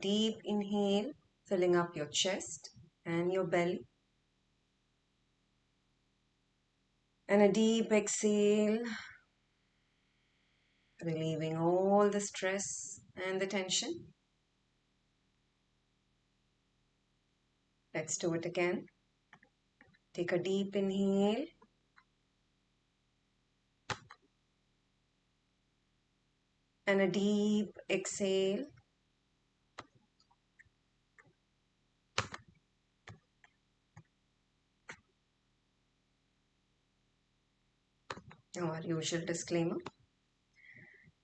Deep inhale, filling up your chest and your belly. And a deep exhale, relieving all the stress and the tension. Let's do it again. Take a deep inhale. And a deep exhale. Our usual disclaimer.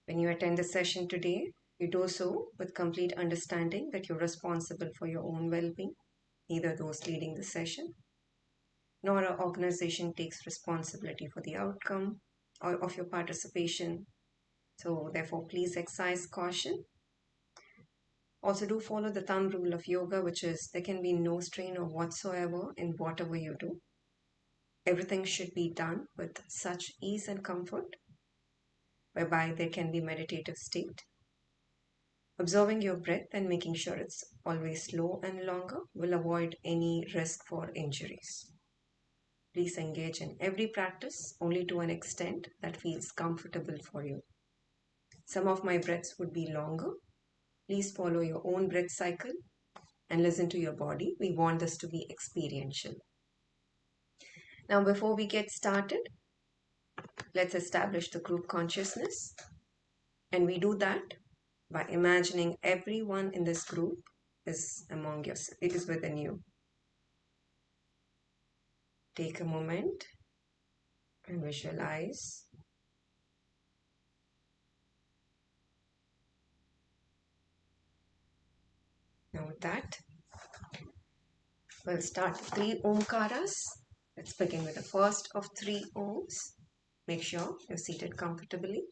When you attend the session today, you do so with complete understanding that you're responsible for your own well-being, neither those leading the session, nor our organization takes responsibility for the outcome or of your participation. So therefore, please exercise caution. Also do follow the thumb rule of yoga, which is there can be no strain or whatsoever in whatever you do. Everything should be done with such ease and comfort, whereby there can be meditative state. Observing your breath and making sure it's always slow and longer will avoid any risk for injuries. Please engage in every practice only to an extent that feels comfortable for you. Some of my breaths would be longer. Please follow your own breath cycle and listen to your body. We want this to be experiential. Now, before we get started, let's establish the group consciousness. And we do that by imagining everyone in this group is within you. Take a moment and visualize. Now with that, we'll start 3 Omkaras. Let's begin with the first of 3 Oms. Make sure you're seated comfortably.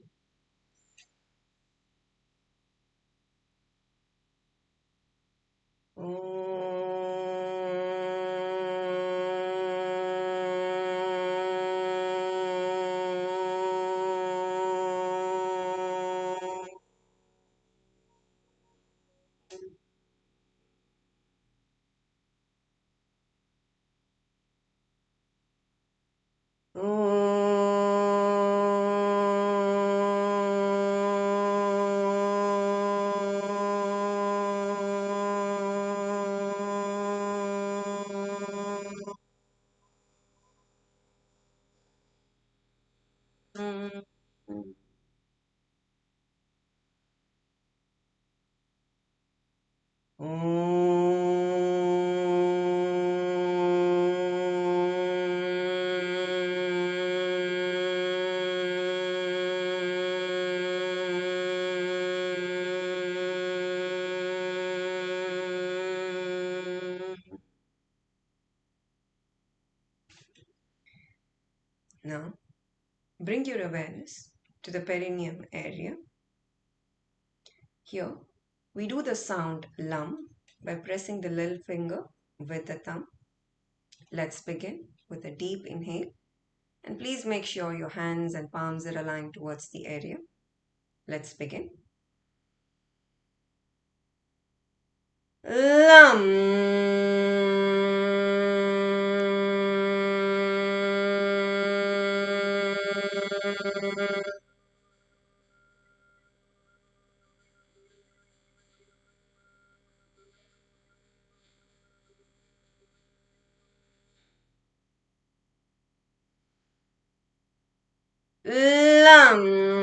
Now, bring your awareness to the perineum area. Here, we do the sound lum by pressing the little finger with the thumb. Let's begin with a deep inhale. And please make sure your hands and palms are aligned towards the area. Let's begin. Lum. Lum.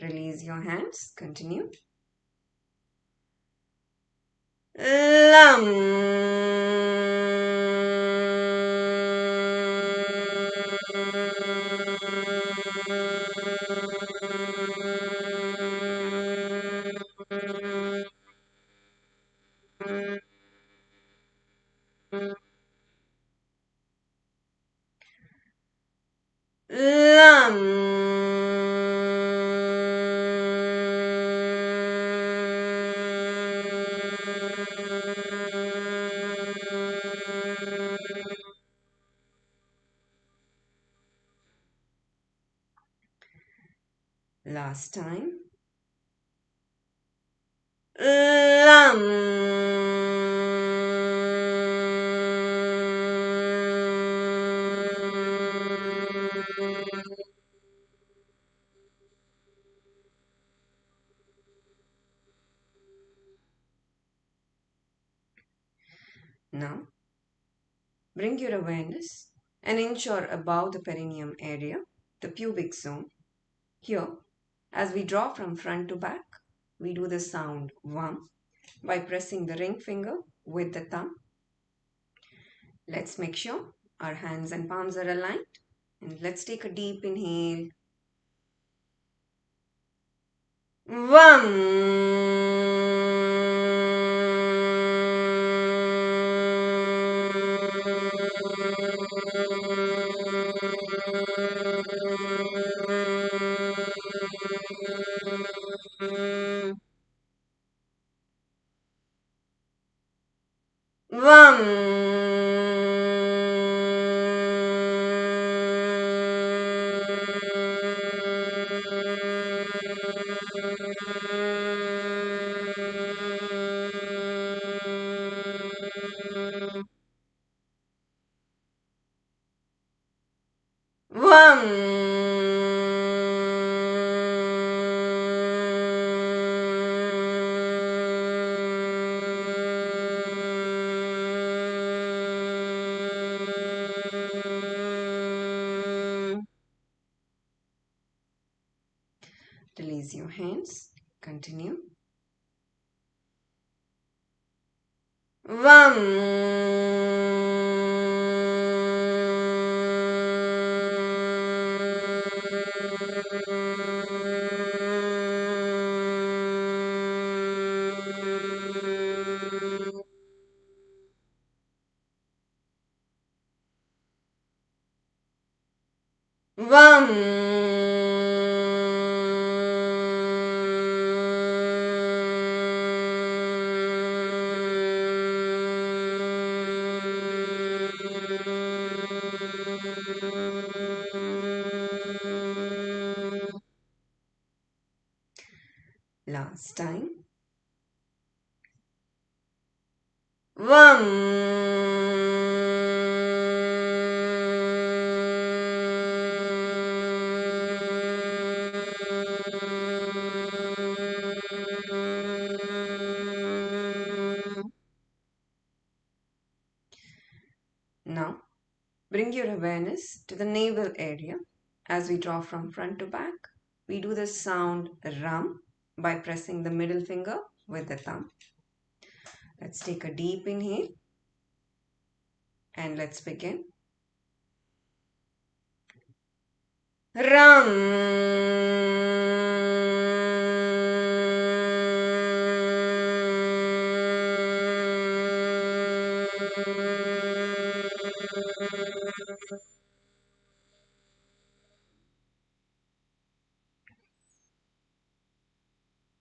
Release your hands. Continue. Lam. Lam. Last time. Lam. Now, bring your awareness an inch or above the perineum area, the pubic zone. Here, as we draw from front to back, we do the sound VUM by pressing the ring finger with the thumb. Let's make sure our hands and palms are aligned. And let's take a deep inhale. VUM. VUM. VUM. Release your hands. Continue. VUM. VUM. Last time. VUM. Now, bring your awareness to the navel area. As we draw from front to back, we do the sound RUM by pressing the middle finger with the thumb. Let's take a deep inhale and let's begin. RUM.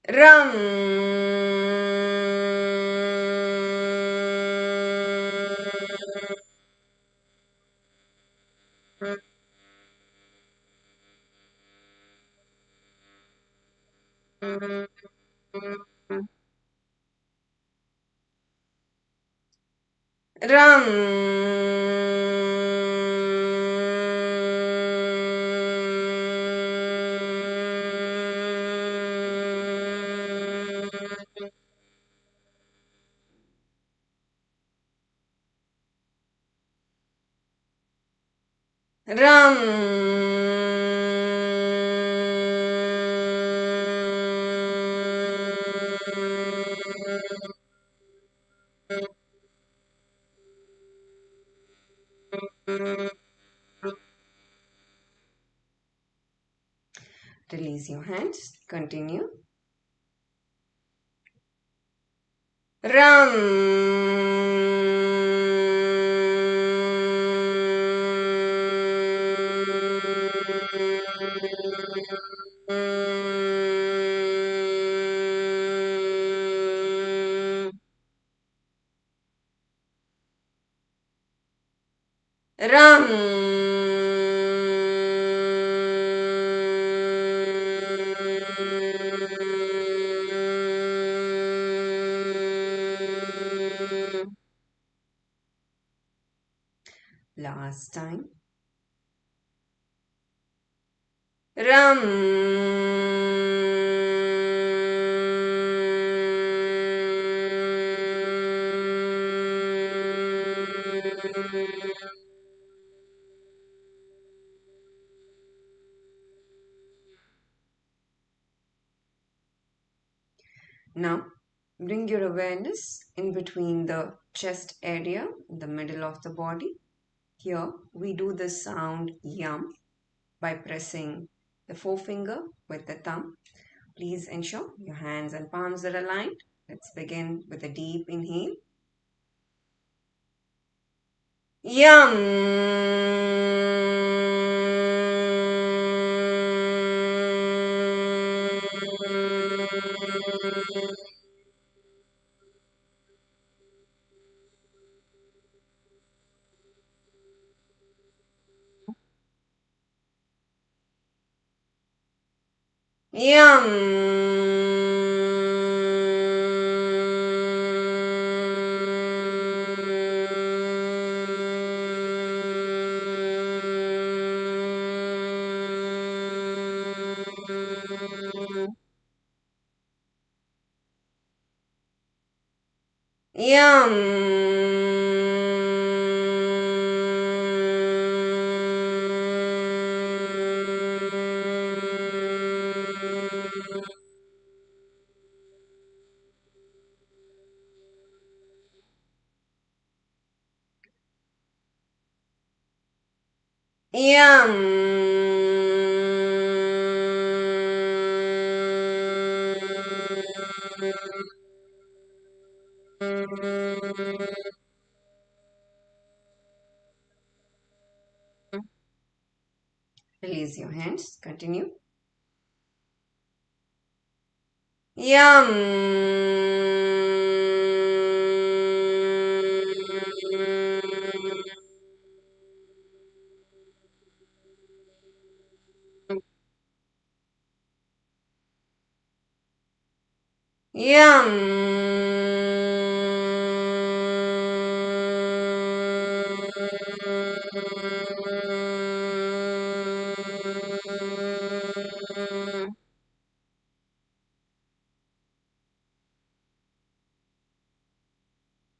RUM. RUM. RUM. Release your hands. Continue. Ram. Ram. Last time. Ram. Now, bring your awareness in between the chest area, in the middle of the body. Here, we do the sound yum by pressing the forefinger with the thumb. Please ensure your hands and palms are aligned. Let's begin with a deep inhale. Yum. Yum. Yum. Yum. Release your hands. Continue. Yum. Yum.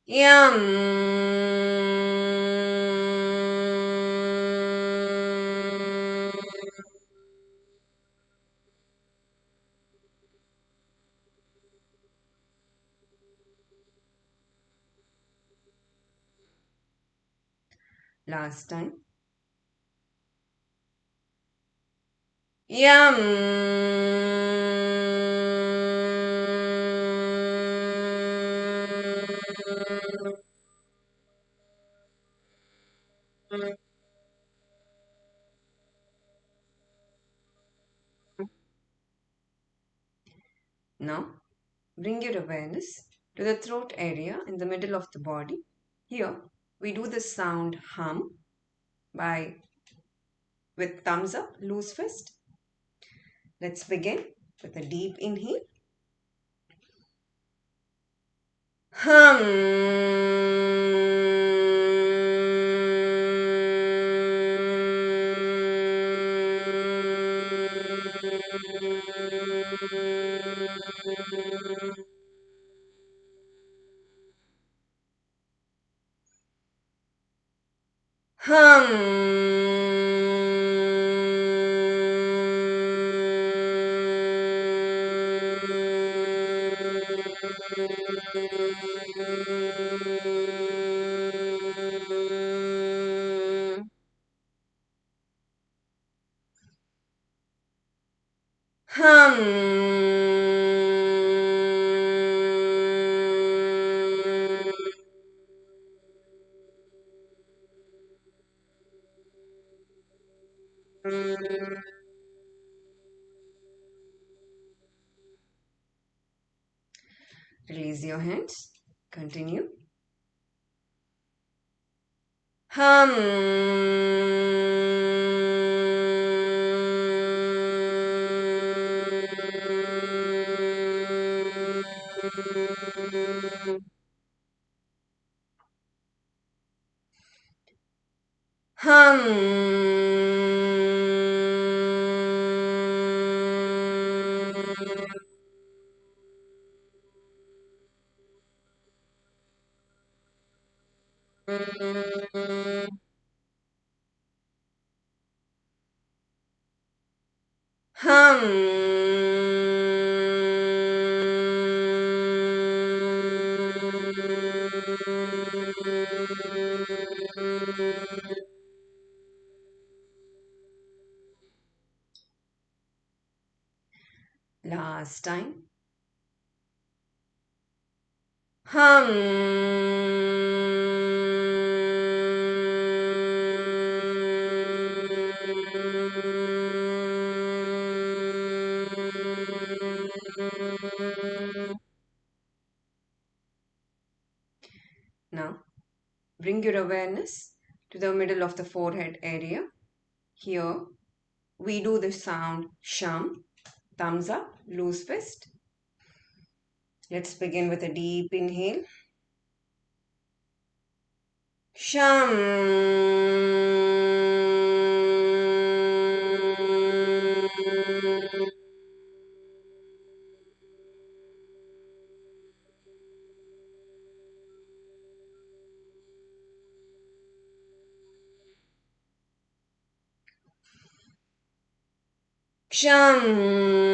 Yum. Last time. Yum. Now, bring your awareness to the throat area in the middle of the body. Here, we do the sound hum by with thumbs up, loose fist. Let's begin with a deep inhale. Hum. Release your hands. Continue. Hum. Hum. Hum. Last time. Hum. Now, bring your awareness to the middle of the forehead area. Here, we do the sound shum, thumbs up, loose fist. Let's begin with a deep inhale. Shum. Shum.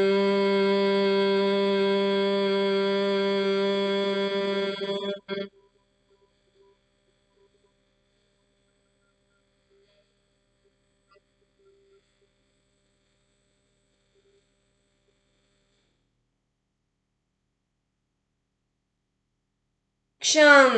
Shum.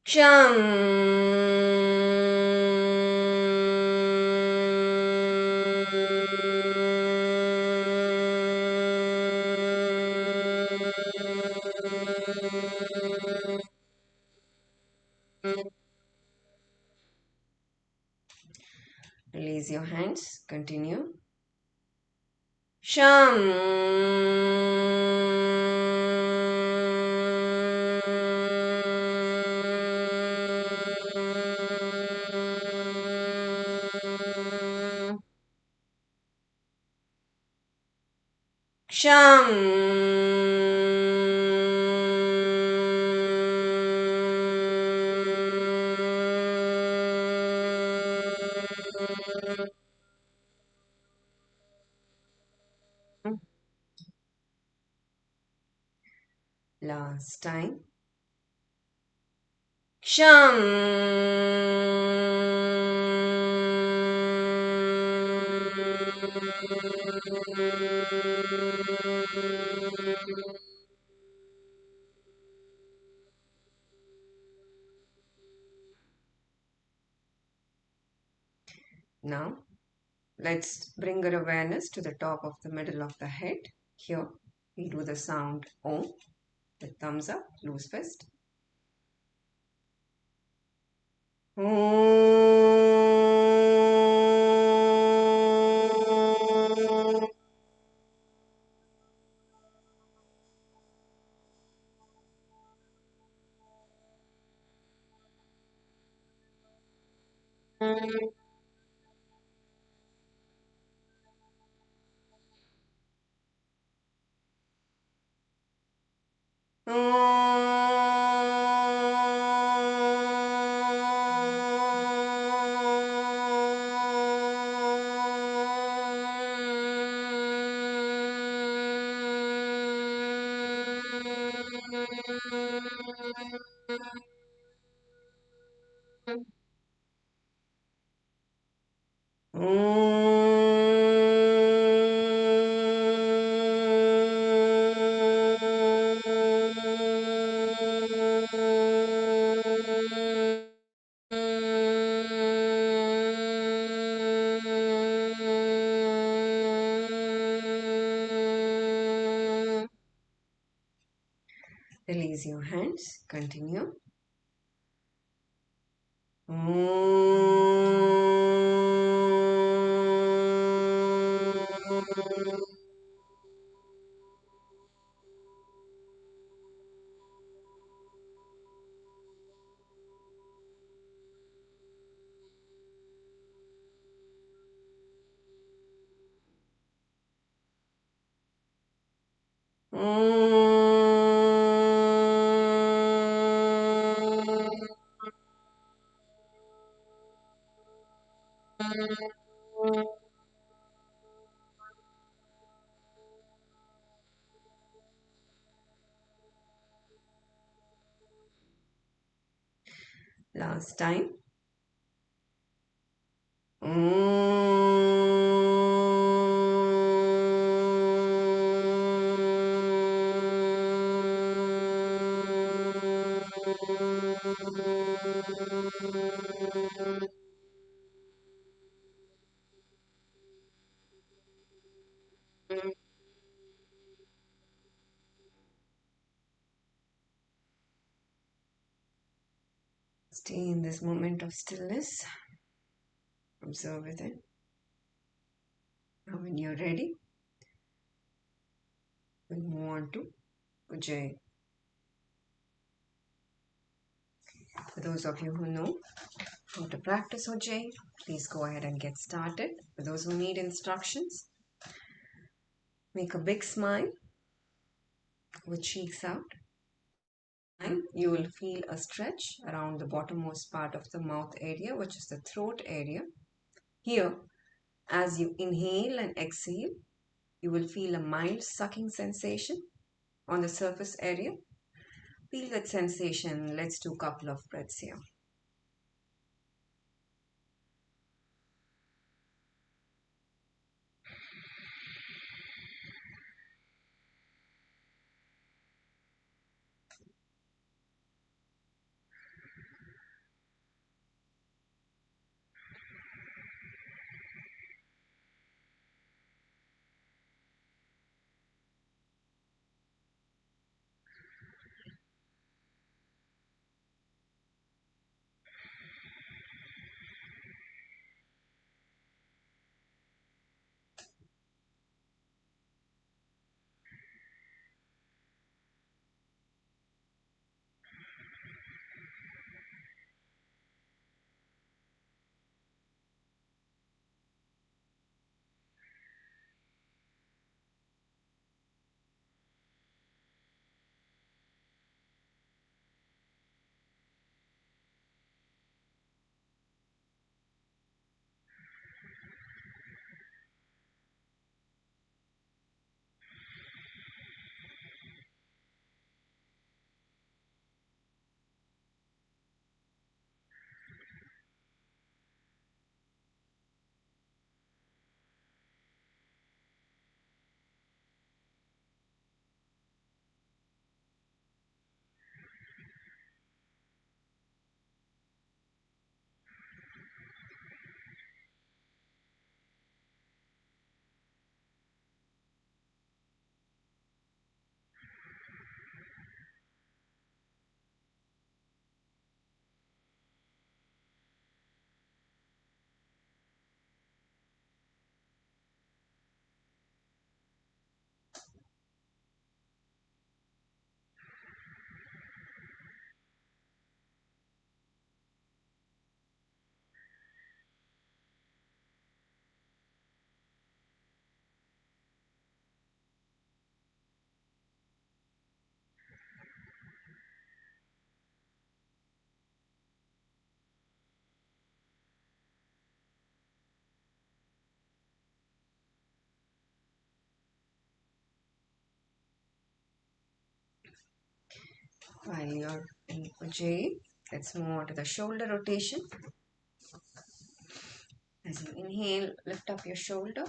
Shum. Release your hands. Continue. Shum. Shum. Last time. Shum. Now, let's bring our awareness to the top of the middle of the head. Here, we do the sound O with thumbs up, loose fist. Release your hands. Continue. Last time. Stay in this moment of stillness. Observe with it. Now, when you're ready, we'll move on to Ujjayi. For those of you who know how to practice Ujjayi, please go ahead and get started. For those who need instructions, make a big smile with cheeks out. And you will feel a stretch around the bottommost part of the mouth area, which is the throat area. Here, as you inhale and exhale, you will feel a mild sucking sensation on the surface area. Feel that sensation. Let's do a couple of breaths here. While you're in Ujjayi, let's move on to the shoulder rotation. As you inhale, lift up your shoulder.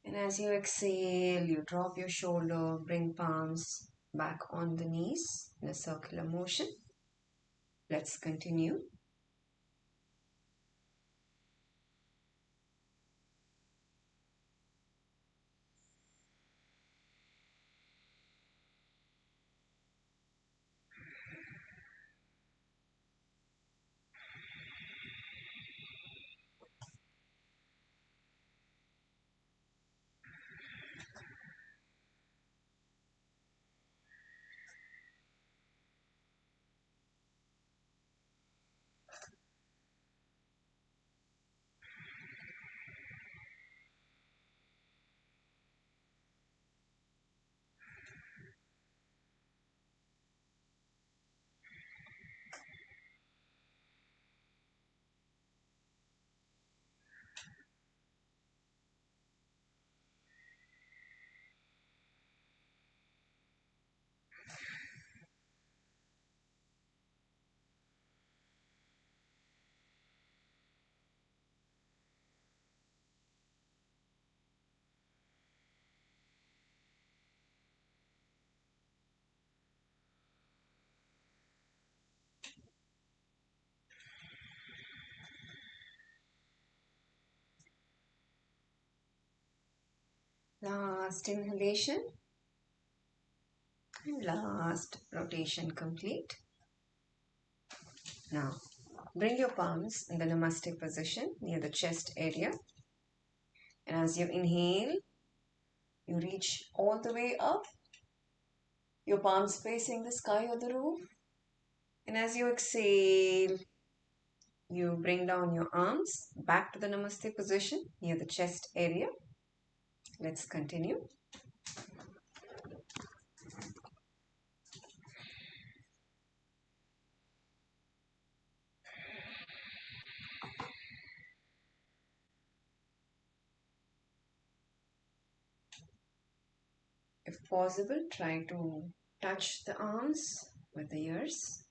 And as you exhale, you drop your shoulder, bring palms back on the knees in a circular motion. Let's continue. Last inhalation and last rotation complete. Now, bring your palms in the Namaste position near the chest area. And as you inhale, you reach all the way up, your palms facing the sky or the roof. And as you exhale, you bring down your arms back to the Namaste position near the chest area. Let's continue. If possible, try to touch the arms with the ears.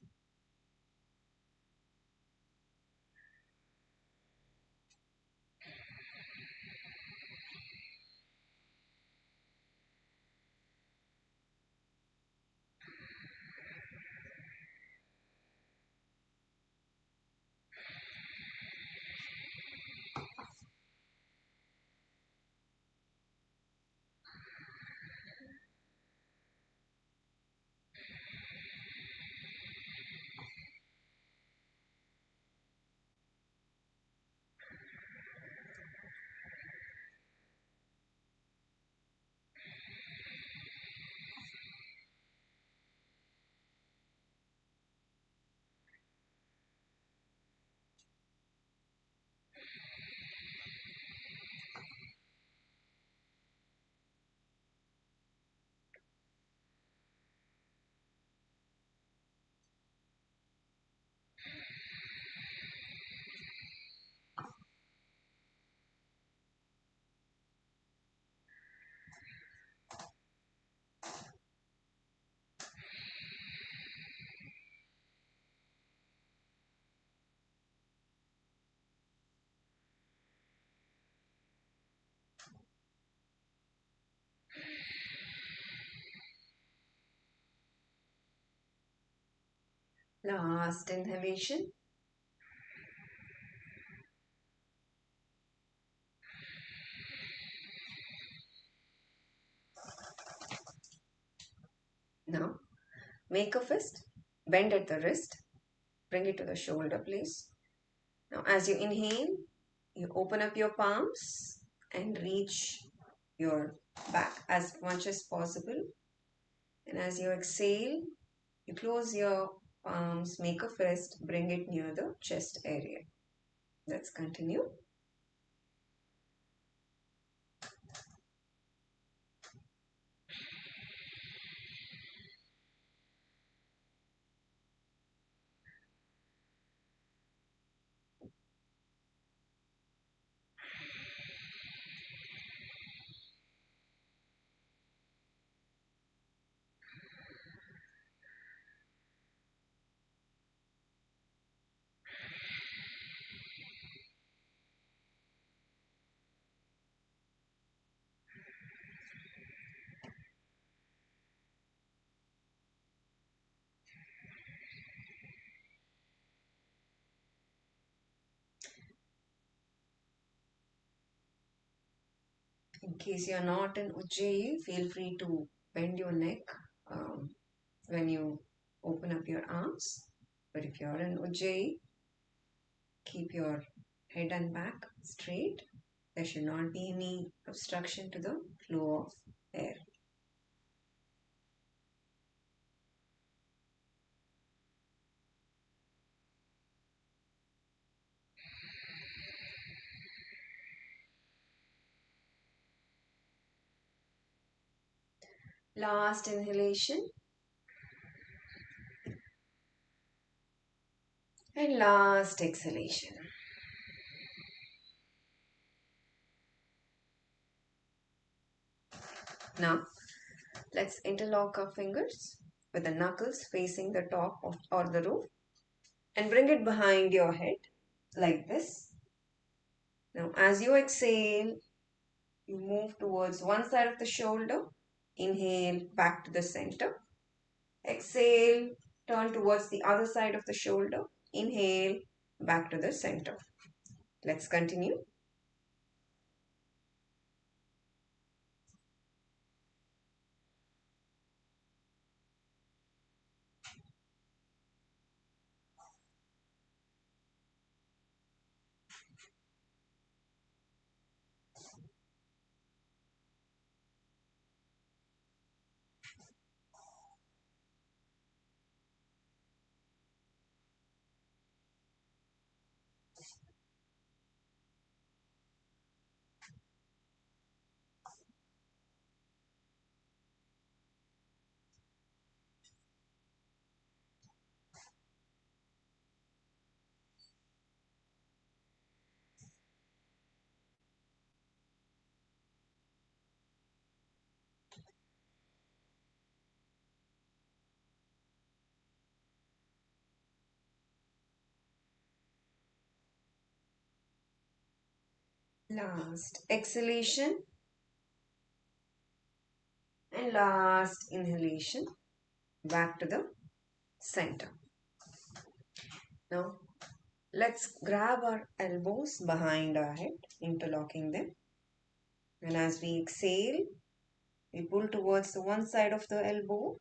Last inhalation. Now, make a fist, bend at the wrist, bring it to the shoulder, please. Now, as you inhale, you open up your palms and reach your back as much as possible. And as you exhale, you close your palms, make a fist, bring it near the chest area. Let's continue. In case you're not in Ujjayi, feel free to bend your neck um, when you open up your arms. But if you're in Ujjayi, keep your head and back straight. There should not be any obstruction to the flow of air. Last inhalation and last exhalation. Now, let's interlock our fingers with the knuckles facing the top of, or the roof and bring it behind your head like this. Now, as you exhale, you move towards one side of the shoulder. Inhale, back to the center. Exhale, turn towards the other side of the shoulder. Inhale, back to the center. Let's continue. Last exhalation and last inhalation back to the center. Now, let's grab our elbows behind our head, interlocking them. And as we exhale, we pull towards the one side of the elbow.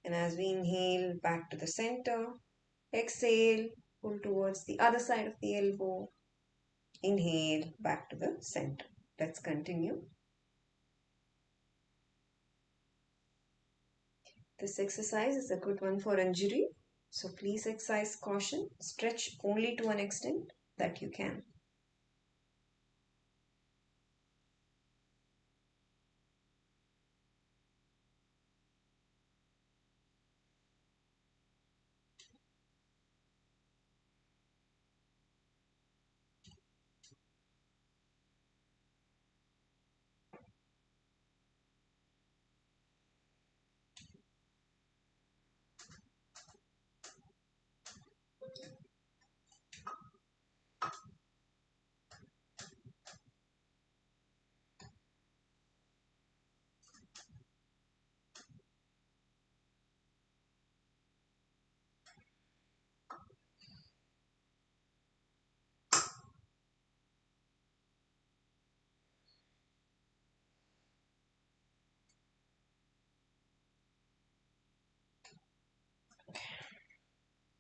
And as we inhale, back to the center. Exhale, pull towards the other side of the elbow. Inhale, back to the center. Let's continue. This exercise is a good one for injury. So please exercise caution. Stretch only to an extent that you can.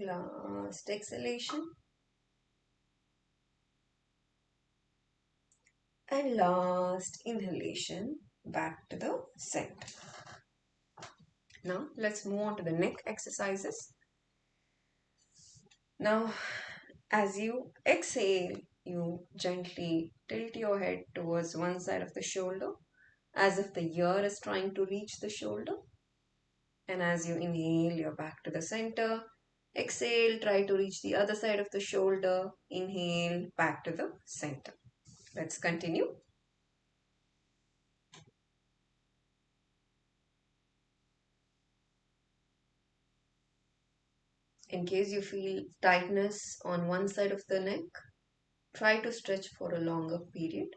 Last exhalation and last inhalation back to the center. Now let's move on to the neck exercises. Now, as you exhale, you gently tilt your head towards one side of the shoulder as if the ear is trying to reach the shoulder. And as you inhale, you're back to the center. Exhale, try to reach the other side of the shoulder. Inhale, back to the center. Let's continue. In case you feel tightness on one side of the neck, try to stretch for a longer period.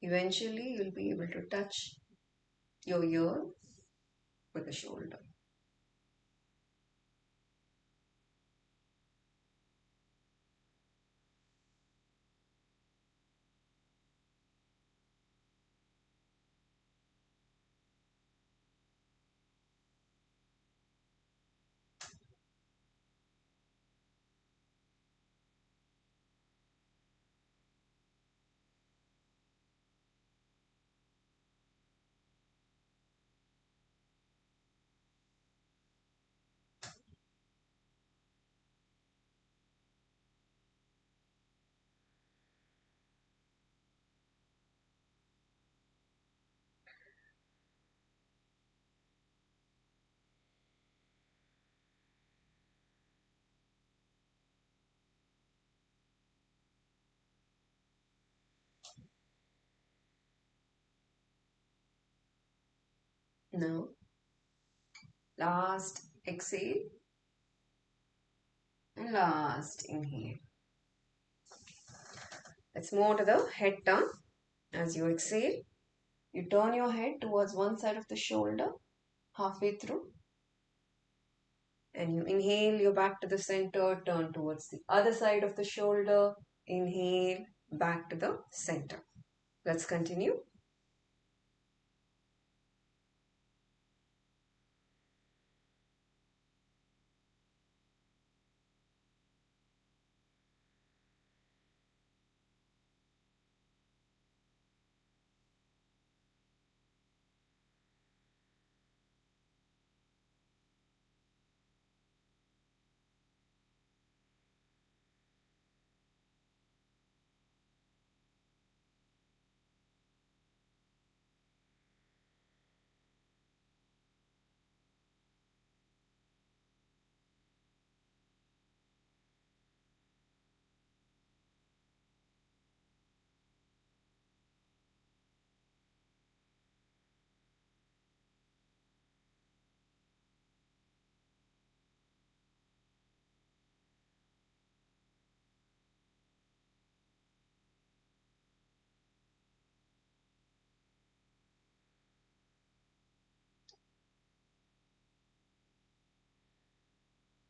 Eventually, you'll be able to touch your ear with the shoulder. Now, last exhale and last inhale. Let's move to the head turn. As you exhale, you turn your head towards one side of the shoulder halfway through. And you inhale, you're back to the center, turn towards the other side of the shoulder. Inhale, back to the center. Let's continue.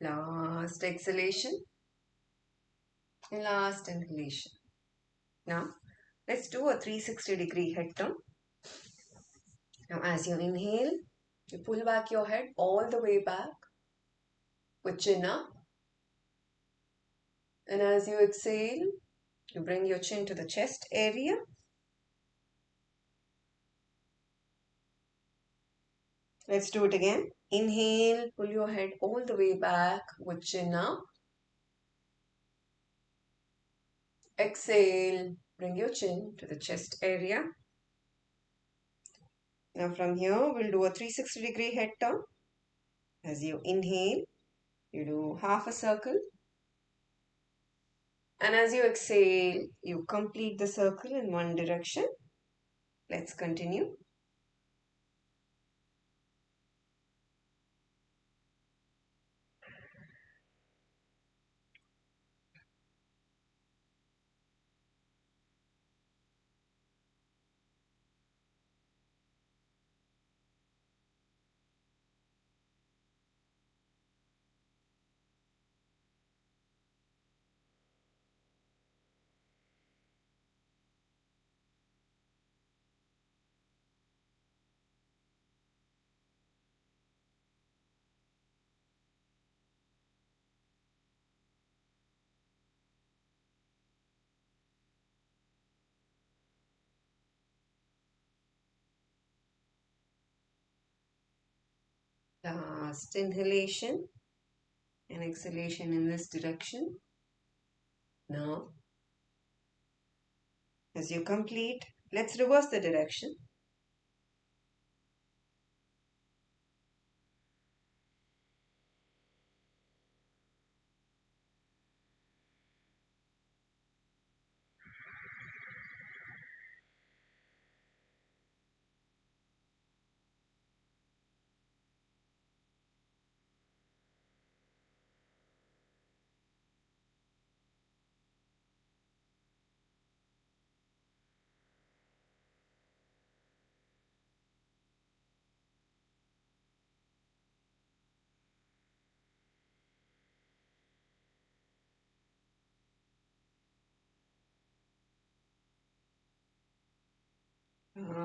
Last exhalation and last inhalation. Now, let's do a 360-degree head turn. Now, as you inhale, you pull back your head all the way back with chin up. And as you exhale, you bring your chin to the chest area. Let's do it again. Inhale, pull your head all the way back with chin up. Exhale, bring your chin to the chest area. Now from here, we'll do a 360-degree head turn. As you inhale, you do half a circle. And as you exhale, you complete the circle in one direction. Let's continue. Last inhalation and exhalation in this direction. Now, as you complete, let's reverse the direction.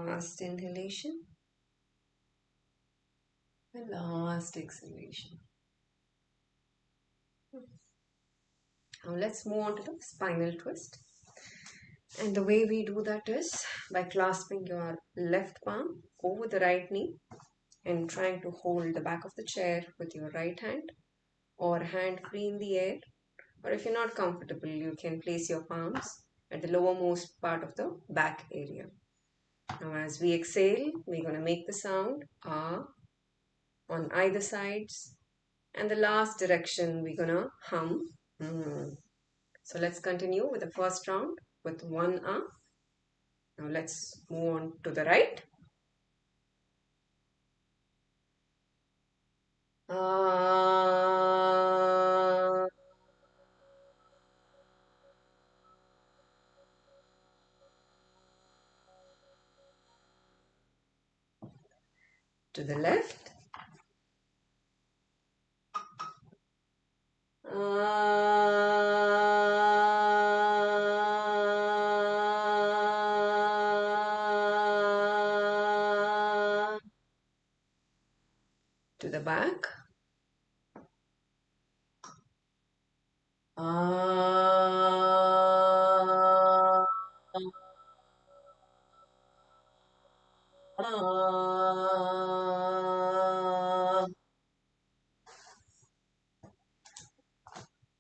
last inhalation, the last exhalation. Now let's move on to the spinal twist. And the way we do that is by clasping your left palm over the right knee and trying to hold the back of the chair with your right hand or hand free in the air. Or if you're not comfortable, you can place your palms at the lowermost part of the back area. Now as we exhale, we're going to make the sound ah on either sides. And the last direction, we're going to hum. So let's continue with the first round with one ah. Now let's move on to the right. Ah. To the left. To the back.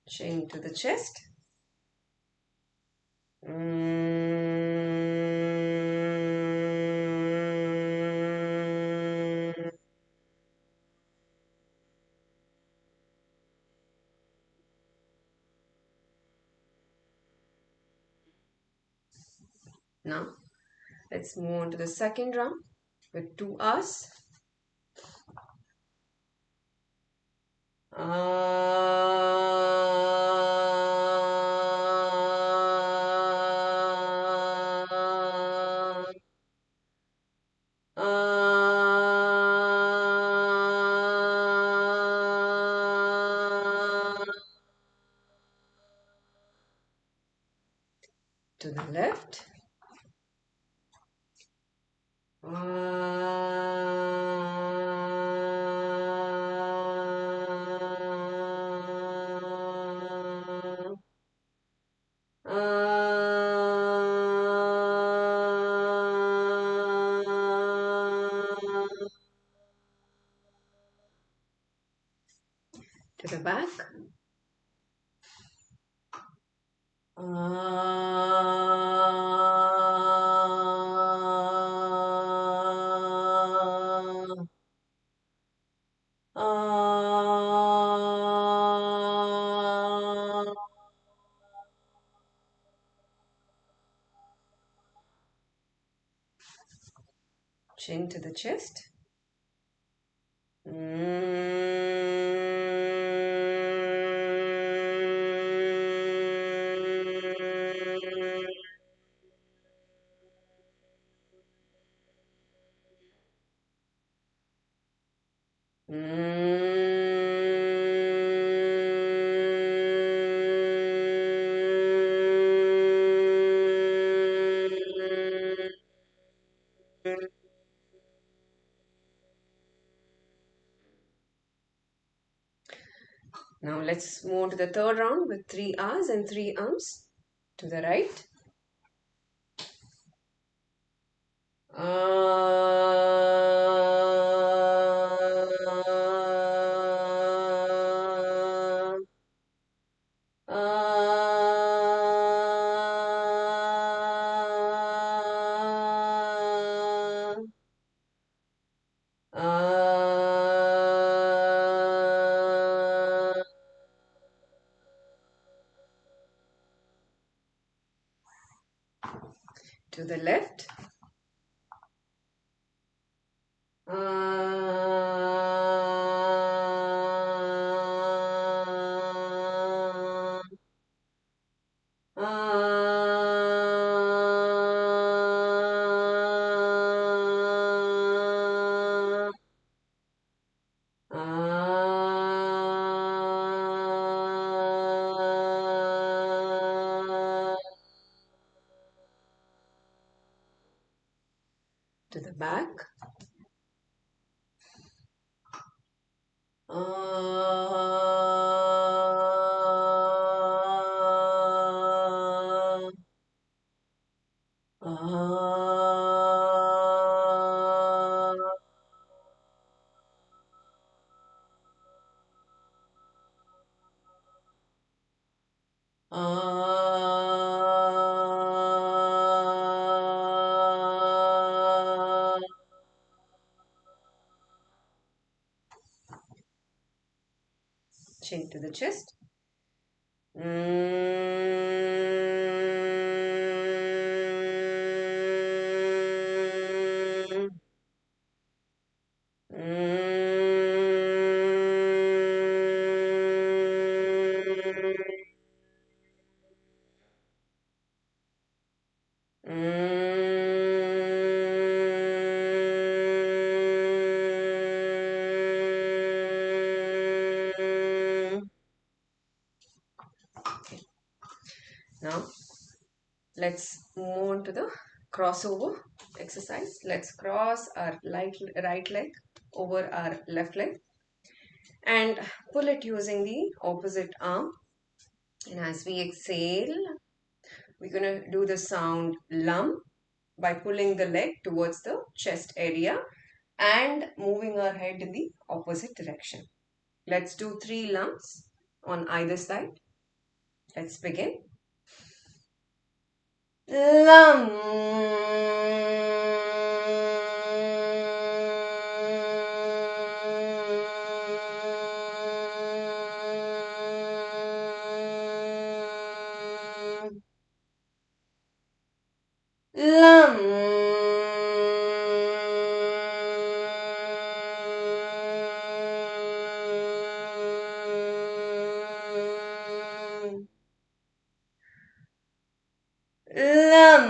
Chin to the chest. Now, let's move on to the second round with two R's. To the left. To the back. Chin to the chest. Now let's move on to the third round with three R's and three Ums. To the right. To the left. back. Chin to the chest. Now let's move on to the crossover exercise. Let's cross our right leg over our left leg and pull it using the opposite arm. And as we exhale, we're going to do the sound lum by pulling the leg towards the chest area and moving our head in the opposite direction. Let's do 3 lums on either side. Let's begin. Lum. Lum. Lum.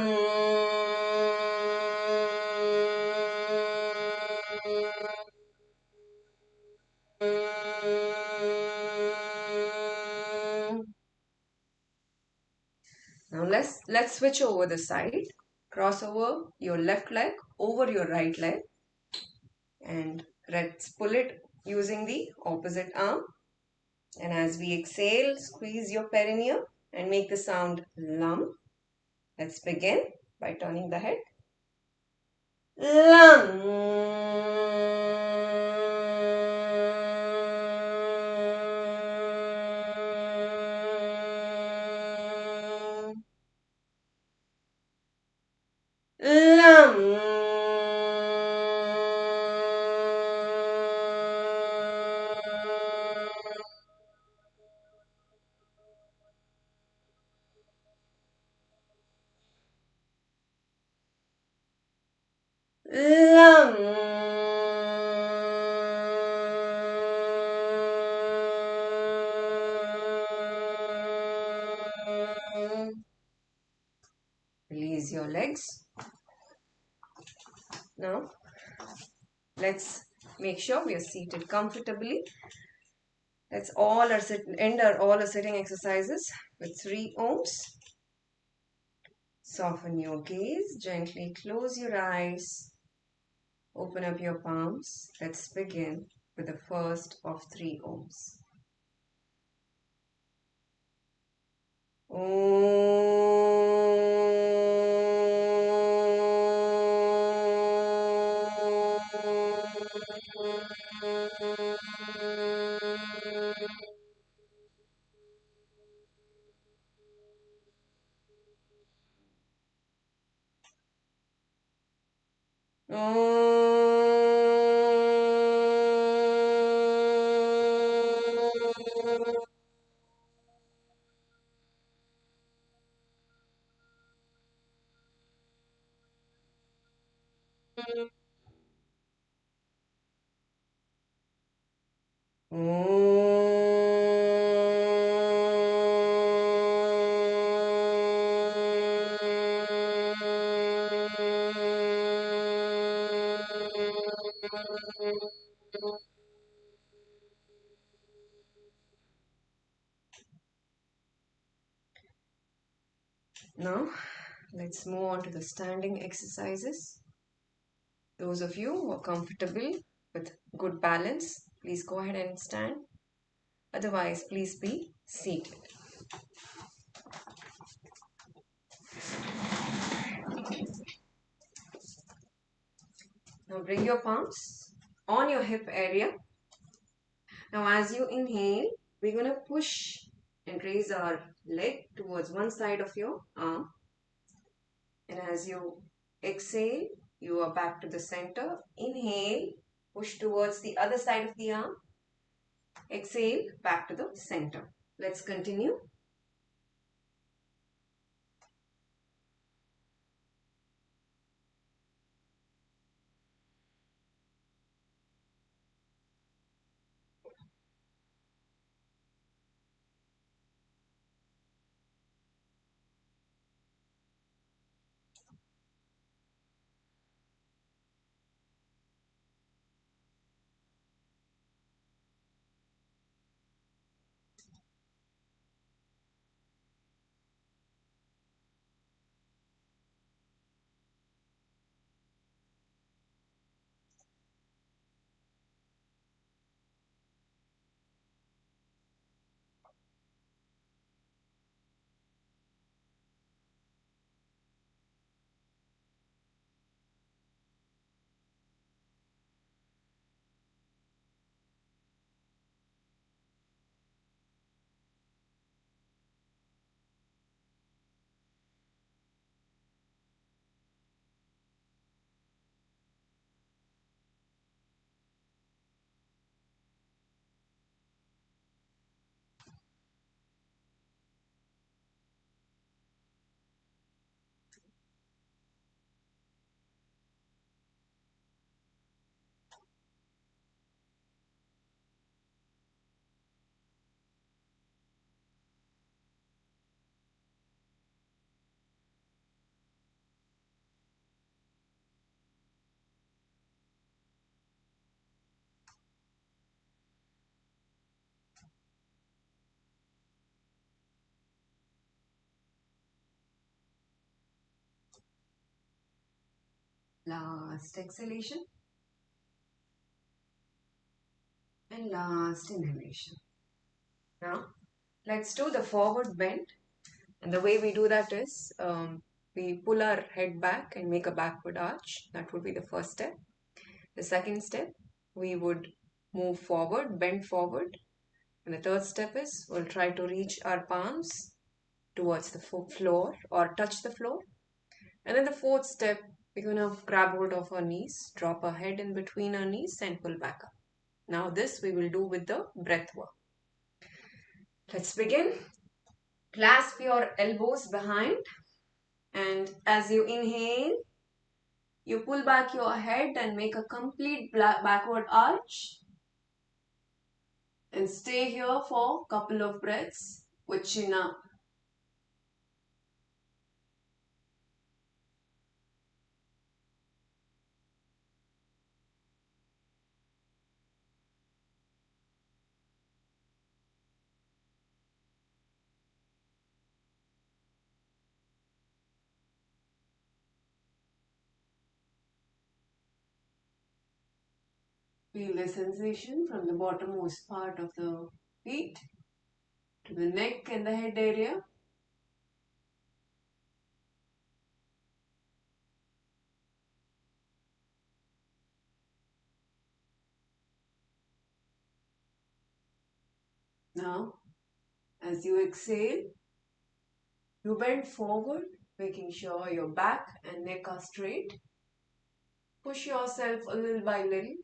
Now let's switch over the side. Cross over your left leg over your right leg and let's pull it using the opposite arm. And as we exhale, squeeze your perineum and make the sound lum. Let's begin by turning the head. Lum. Lum. Lum. Release your legs. Now, let's make sure we are seated comfortably. Let's end all our sitting exercises with 3 ohms. Soften your gaze. Gently close your eyes. Open up your palms. Let's begin with the first of 3 ohms. Now, let's move on to the standing exercises. Those of you who are comfortable with good balance, please go ahead and stand. Otherwise, please be seated. Now bring your palms on your hip area. Now as you inhale, we're going to push and raise our leg towards one side of your arm. And as you exhale, you are back to the center. Inhale, push towards the other side of the arm. Exhale, back to the center. Let's continue. Last exhalation and last inhalation. Now, let's do the forward bend. And the way we do that is we pull our head back and make a backward arch. That would be the first step. The second step, we would move forward, bend forward. And the third step is we'll try to reach our palms towards the floor or touch the floor. And then the fourth step, we're going to grab hold of our knees, drop our head in between our knees and pull back up. Now this we will do with the breath work. Let's begin. Clasp your elbows behind, and as you inhale, you pull back your head and make a complete backward arch. And stay here for a couple of breaths with chin up. Feel the sensation from the bottommost part of the feet to the neck and the head area. Now, as you exhale, you bend forward, making sure your back and neck are straight. Push yourself a little by little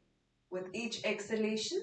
with each exhalation.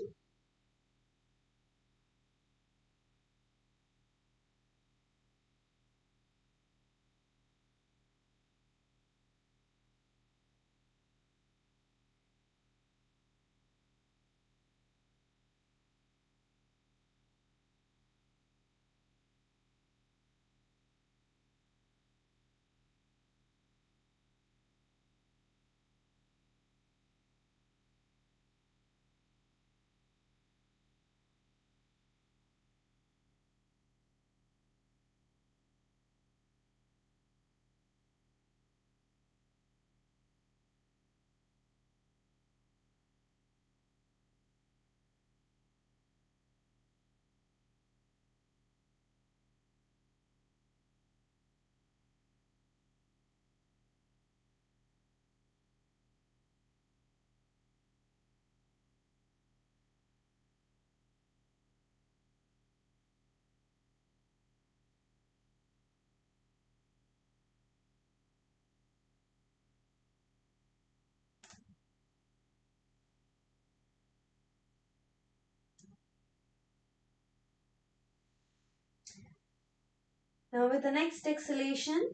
Now with the next exhalation,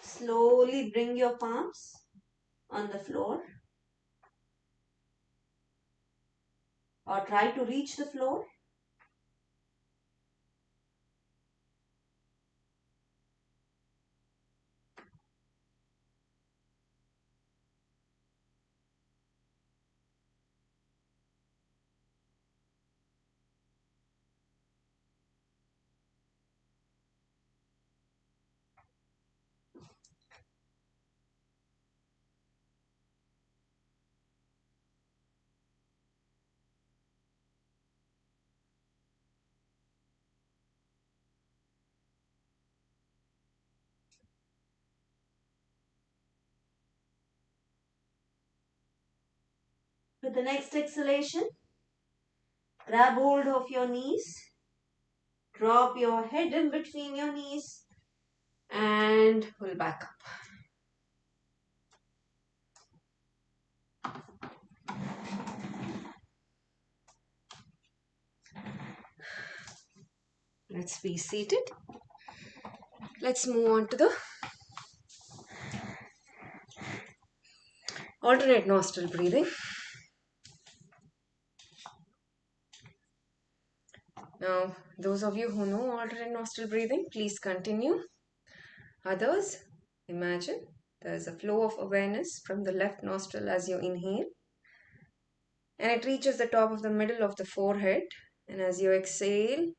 slowly bring your palms on the floor or try to reach the floor. With the next exhalation, grab hold of your knees, drop your head in between your knees and pull back up. Let's be seated. Let's move on to the alternate nostril breathing. Now, those of you who know alternate nostril breathing, please continue. Others, imagine there's a flow of awareness from the left nostril as you inhale, and it reaches the top of the middle of the forehead, and as you exhale,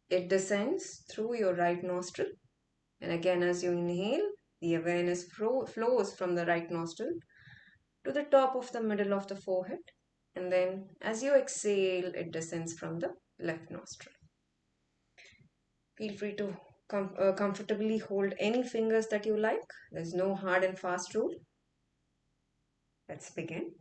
it descends through your right nostril. And again, as you inhale, the awareness flows from the right nostril to the top of the middle of the forehead. And then as you exhale, it descends from the left nostril. Feel free to comfortably hold any fingers that you like. There's no hard and fast rule. Let's begin.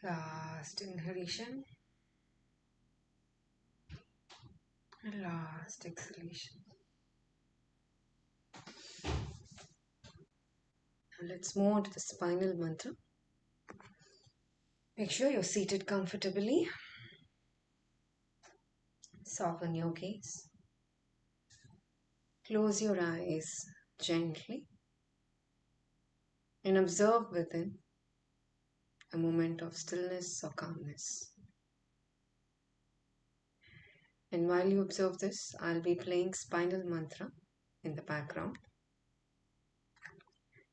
Last inhalation. Last exhalation. Now let's move on to the spinal mantra. Make sure you're seated comfortably. Soften your gaze. Close your eyes gently and observe within a moment of stillness or calmness. And while you observe this, I'll be playing spinal mantra in the background.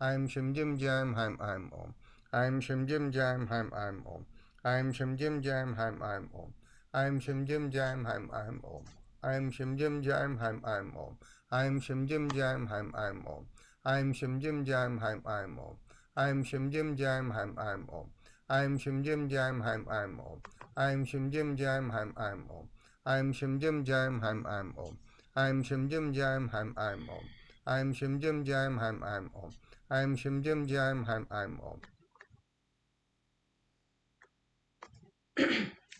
I'm Shim Jim Jam I'm Om. I'm Shim Jim Jam I'm Om. I'm Shim Jim Jam I'm Om. I'm Shim Jim Jam I'm Om. I'm Shim Jim Jam I'm Om. I'm Shim Jim Jam I'm Om. I'm Shim Jim Jam I'm Om. I'm Shim Jim Jam I'm Om. I'm Shim Jim Jam I'm Om. I'm Shim Jim Jam I'm Om. I'm Shim Jim Jam I'm Om. I'm Shim Jim Jam I'm Om. I'm Shim Jim Jam I'm Om. I'm Shim Jim Jam I'm Om.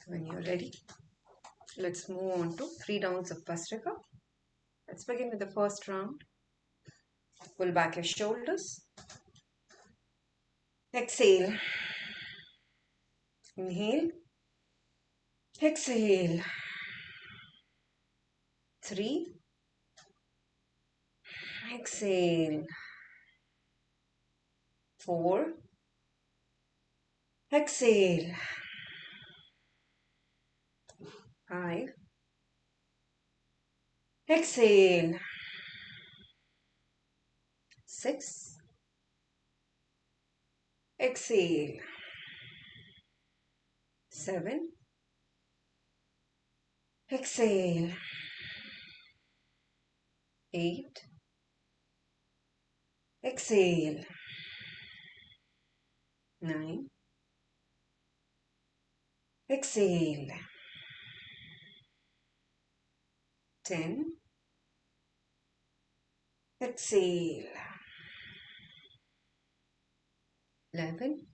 When you're ready, let's move on to 3 rounds of Vastrika. Let's begin with the first round. Pull back your shoulders. Exhale. Inhale. Exhale. 3. Exhale. 4. Exhale. 5. Exhale. 6. Exhale. 7. Exhale. 8. Exhale. 9. Exhale. 10. Exhale. 11.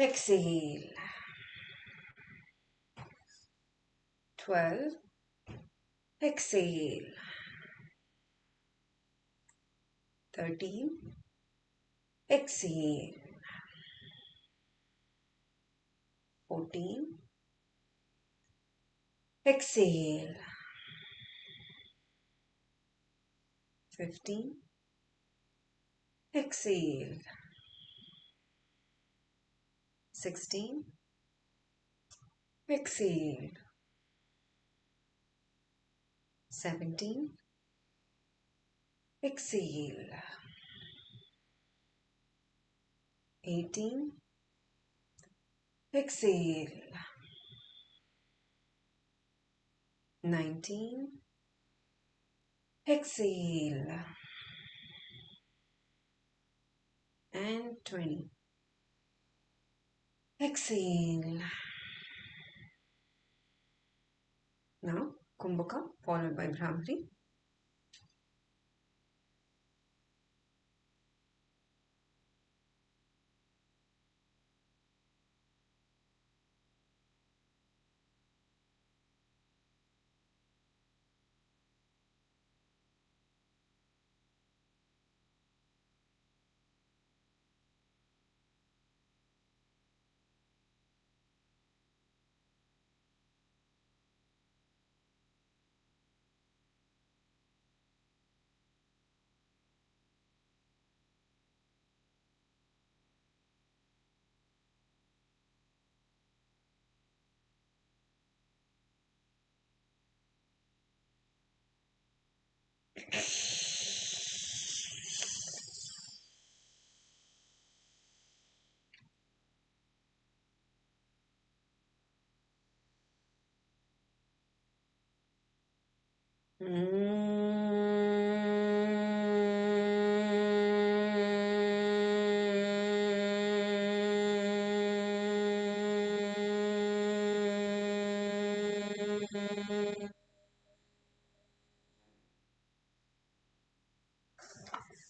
Exhale. 12. Exhale. 13. Exhale. 14. Exhale. 15. Exhale. 16. Exhale. 17. Exhale. 18. Exhale. 19. Exhale. And 20. Exhale. Now, Kumbhaka followed by Brahmari.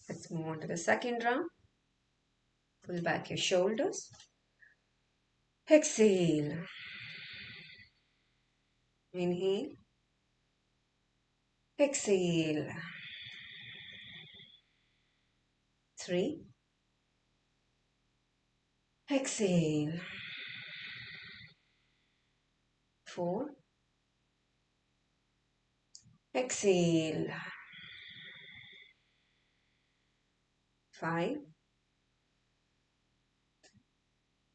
Let's move on to the second round. Pull back your shoulders. Exhale. Inhale. Exhale. 3. Exhale. 4. Exhale. 5.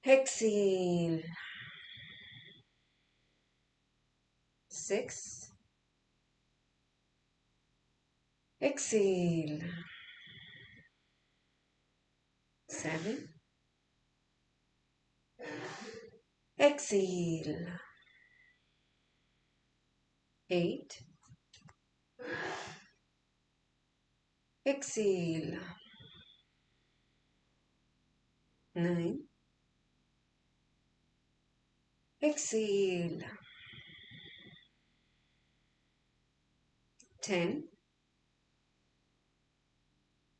Exhale. 6. Exhale. 7. Exhale. 8. Exhale. 9. Exhale. 10.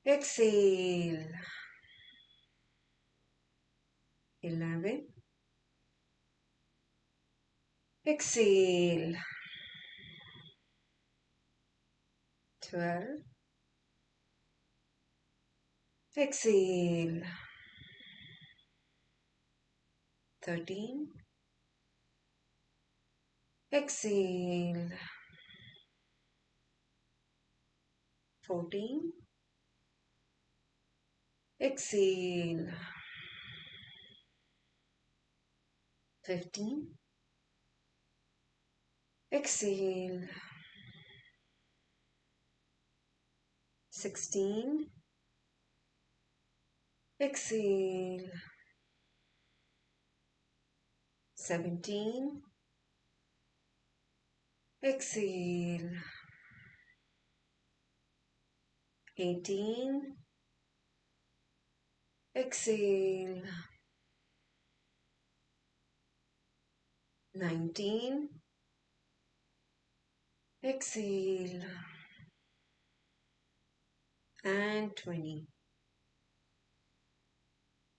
Exhale. 11. Exhale. 12. Exhale. 13. Exhale. 14. Exhale. 15. Exhale. 16. Exhale. 17. Exhale. 18. Exhale. 19. Exhale. And 20.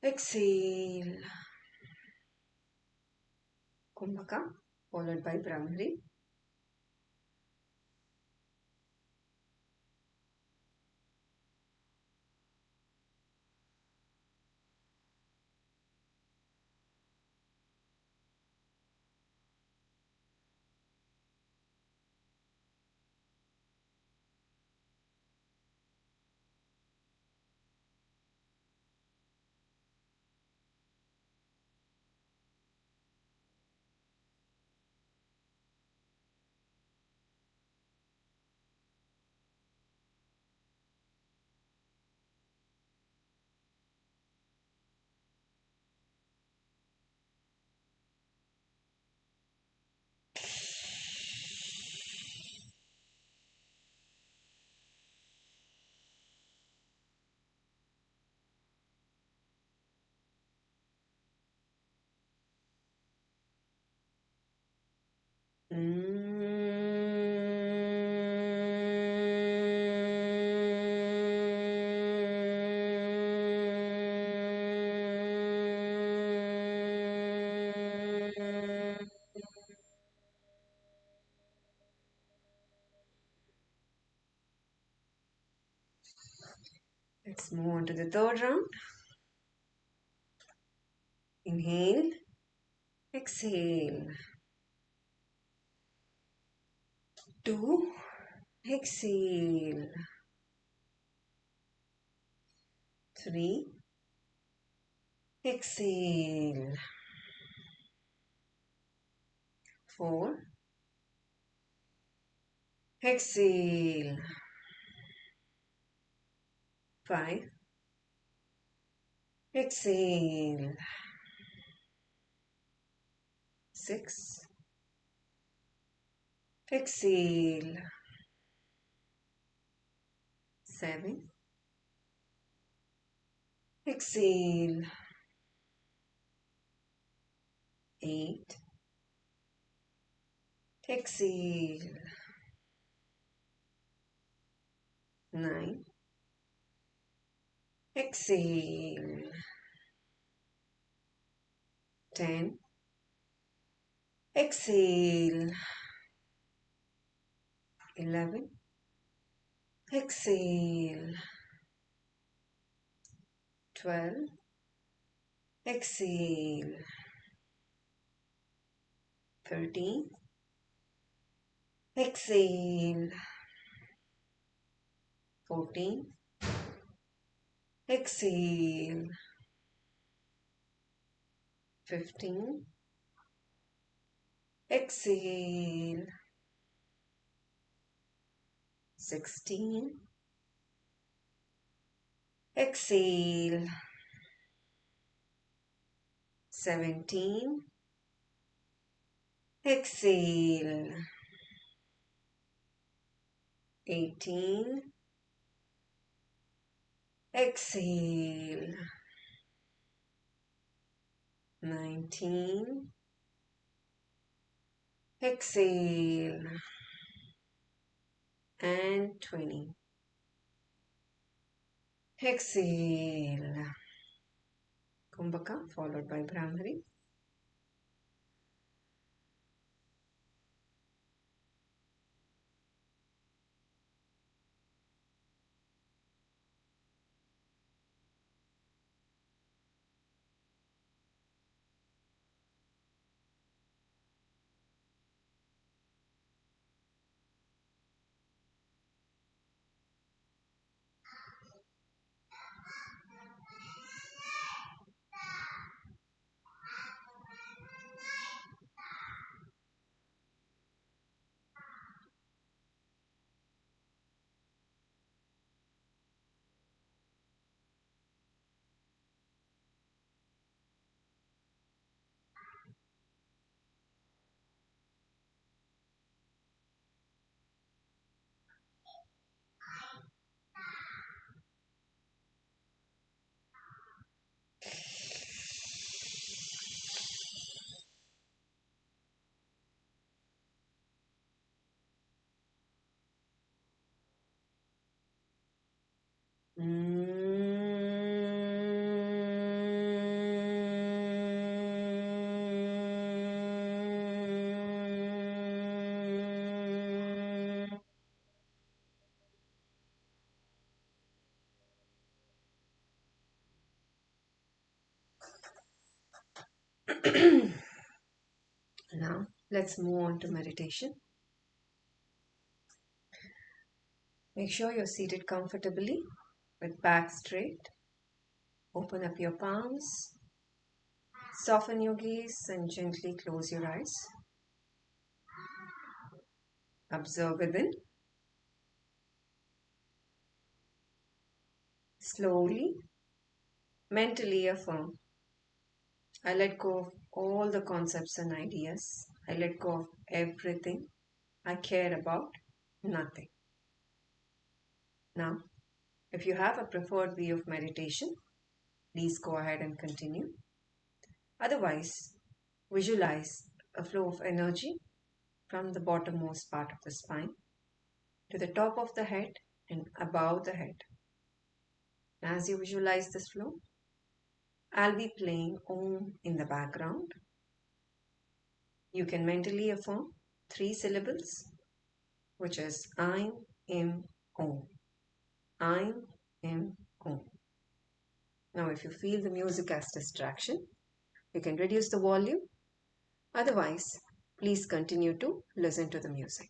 Exhale. Kumbhaka, followed by Brahmari. Let's move on to the third round. Inhale. Exhale. 2. Exhale. 3. Exhale. 4. Exhale. 5. Exhale. 6. Exhale. 7. Exhale. 8. Exhale. 9. Exhale. 10. Exhale. 11. Exhale. 12. Exhale. 13. Exhale. 14. Exhale. 15. Exhale. 16. Exhale. 17. Exhale. 18. Exhale. 19. Exhale. And 20. Exhale. Kumbhaka followed by Brahmari. Now, let's move on to meditation. Make sure you're seated comfortably with back straight. Open up your palms. Soften your gaze and gently close your eyes. Observe within. Slowly, mentally affirm, I let go of all the concepts and ideas. I let go of everything I care about, nothing. Now, if you have a preferred way of meditation, please go ahead and continue. Otherwise, visualize a flow of energy from the bottommost part of the spine to the top of the head and above the head. As you visualize this flow, I'll be playing Om in the background. You can mentally affirm 3 syllables, which is I'm, Im, Om. I'm, Im, Om. Now, if you feel the music as distraction, you can reduce the volume. Otherwise, please continue to listen to the music.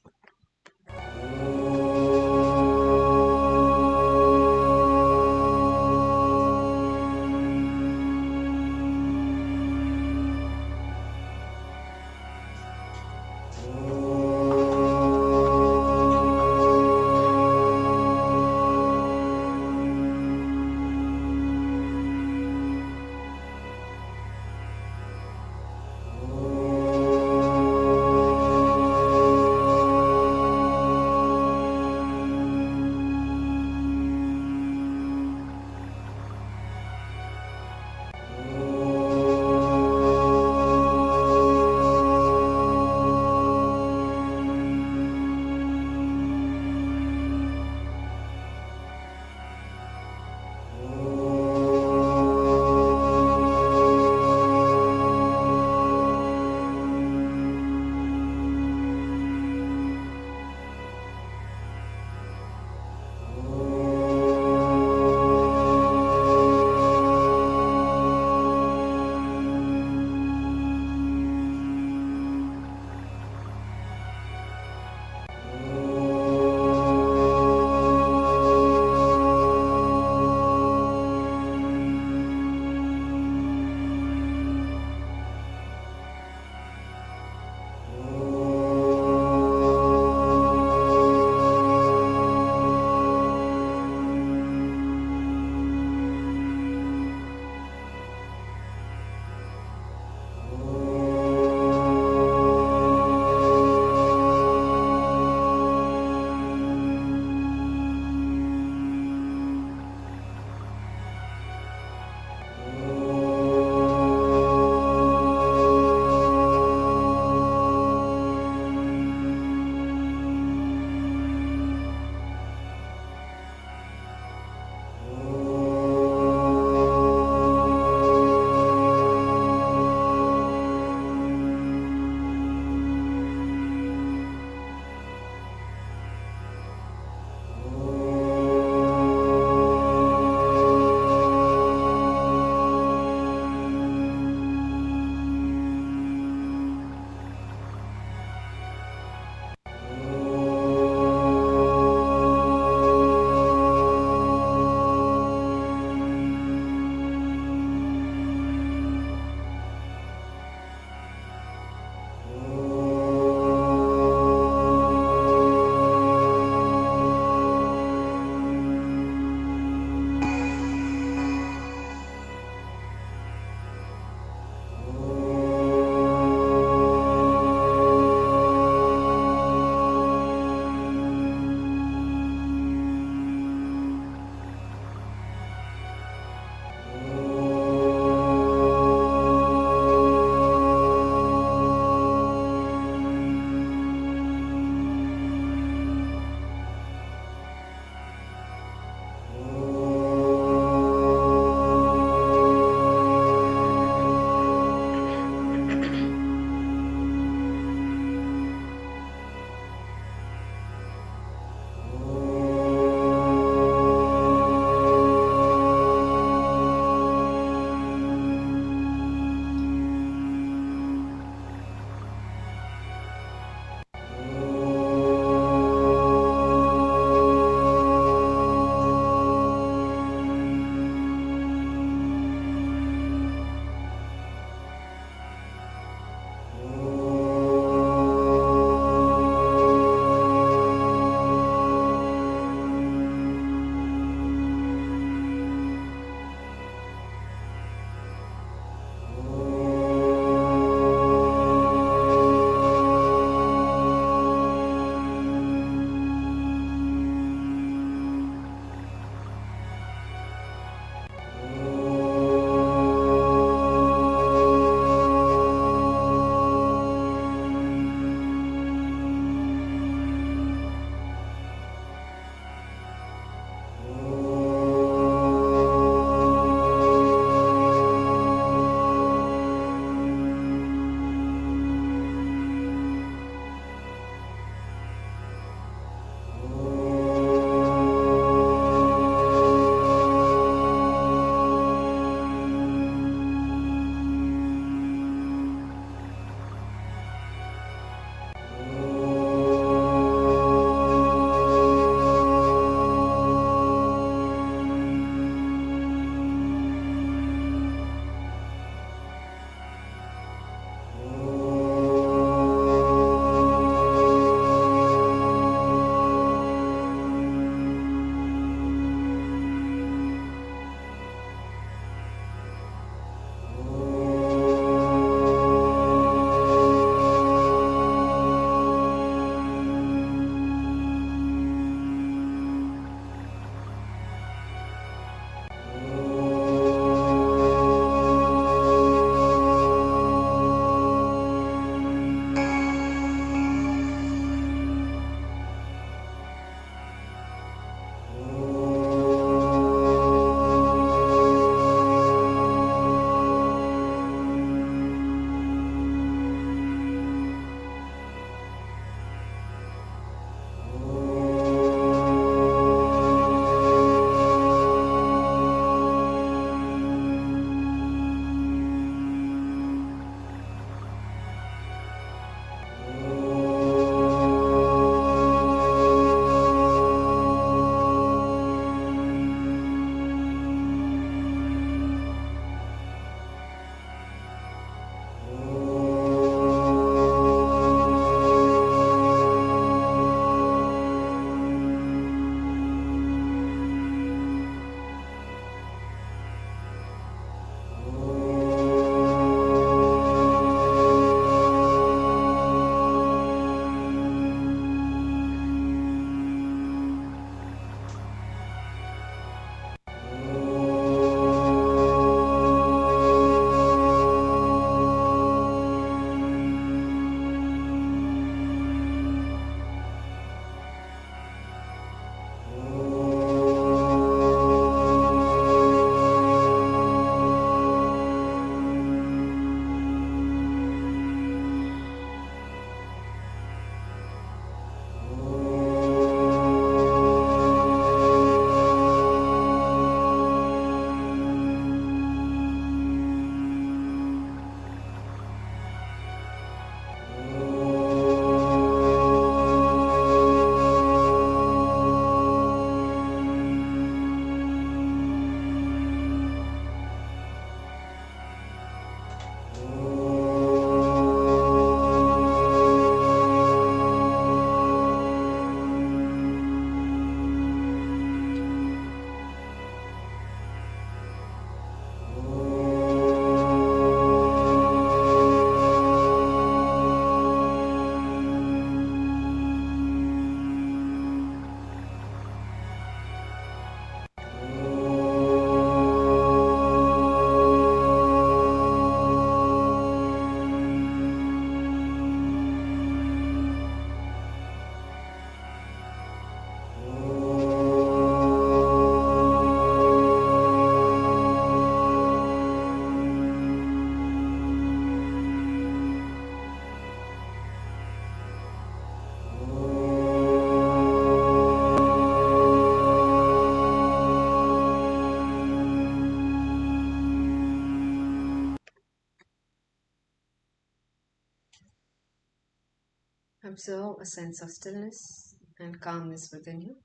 Observe a sense of stillness and calmness within you.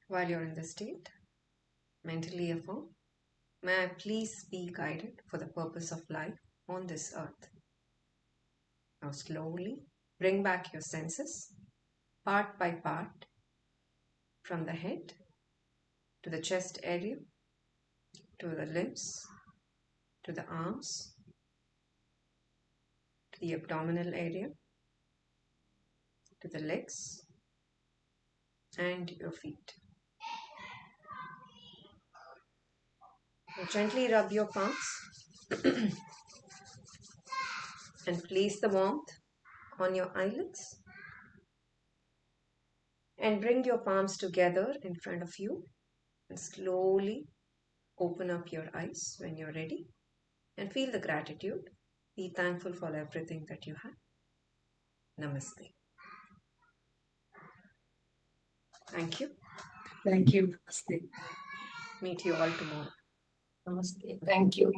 While you're in this state, mentally affirm, may I please be guided for the purpose of life on this earth. Now slowly bring back your senses, part by part, from the head to the chest area, to the limbs, to the arms, to the abdominal area, to the legs, and your feet. Now gently rub your palms and place the warmth on your eyelids. And bring your palms together in front of you and slowly open up your eyes when you're ready and feel the gratitude. Be thankful for everything that you have. Namaste. Thank you. Thank you. Namaste. Meet you all tomorrow. Namaste. Thank you.